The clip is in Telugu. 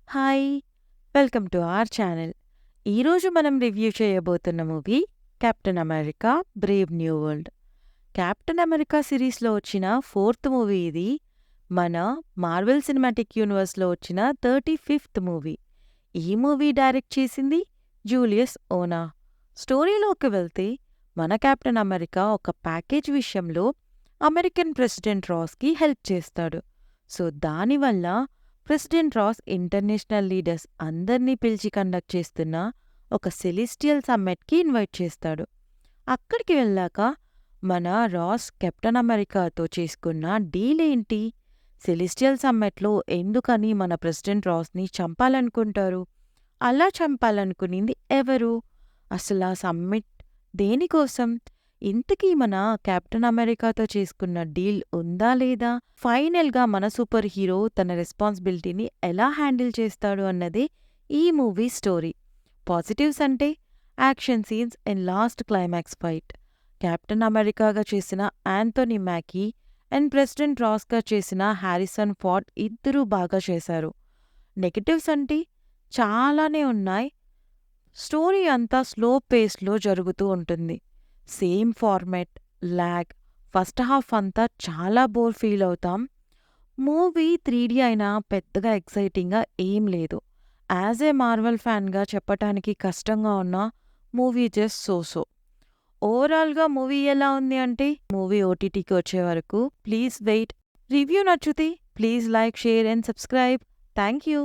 Hi! Welcome to our channel. ఈరోజు మనం రివ్యూ చేయబోతున్న movie 'captain America Brave new world'. 'Captain America' సిరీస్‌లో వచ్చిన ఫోర్త్ మూవీ ఇది. మన మార్వెల్ సినిమాటిక్ యూనివర్స్‌లో వచ్చిన 35థ్ మూవీ. ఈ మూవీ డైరెక్ట్ చేసింది జూలియస్ ఓనా. స్టోరీలోకి వెళ్తే మన కెప్టెన్ అమెరికా ఒక ప్యాకేజ్ విషయంలో అమెరికన్ ప్రెసిడెంట్ రాస్‌కి హెల్ప్ చేస్తాడు. సో దానివల్ల ప్రెసిడెంట్ రాస్ ఇంటర్నేషనల్ లీడర్స్ అందర్నీ పిలిచి కండక్ట్ చేస్తున్న ఒక సెలెస్టియల్ సమ్మిట్‌కి ఇన్వైట్ చేస్తాడు. అక్కడికి వెళ్ళాక మన రాస్ కెప్టెన్ అమెరికాతో చేసుకున్న డీల్ ఏంటి? సెలెస్టియల్ సమ్మిట్‌లో ఎందుకని మన ప్రెసిడెంట్ రాస్‌ని చంపాలనుకుంటారు? అలా చంపాలనుకునింది ఎవరు? అసలా సమ్మిట్ దేనికోసం? ఇంతకీ మన కెప్టెన్ అమెరికాతో చేసుకున్న డీల్ ఉందా లేదా? ఫైనల్‌గా మన సూపర్ హీరో తన రెస్పాన్సిబిలిటీని ఎలా హ్యాండిల్ చేస్తాడు అన్నదే ఈ మూవీ స్టోరీ. పాజిటివ్స్ అంటే action scenes and last climax fight. Captain అమెరికాగా చేసిన యాంథోనీ మ్యాకీ అండ్ ప్రెసిడెంట్ రాస్‌గా చేసిన హారిసన్ ఫోర్డ్ ఇద్దరూ బాగా చేశారు. నెగటివ్స్ అంటే చాలానే ఉన్నాయి. స్టోరీ అంతా స్లో పేస్‌లో జరుగుతూ ఉంటుంది. Same format, lag, first half అంతా చాలా బోర్ ఫీల్ అవుతాం. మూవీ 3D అయినా పెద్దగా ఎక్సైటింగ్‌గా ఏం లేదు. యాజ్ ఏ మార్వెల్ ఫ్యాన్‌గా చెప్పటానికి కష్టంగా ఉన్న మూవీ జస్ట్ సో సో. ఓవరాల్‌గా మూవీ ఎలా ఉంది అంటే మూవీ ఓటీటీకి వచ్చే వరకు ప్లీజ్ వెయిట్. రివ్యూ నచ్చితే please like, share and subscribe. Thank you.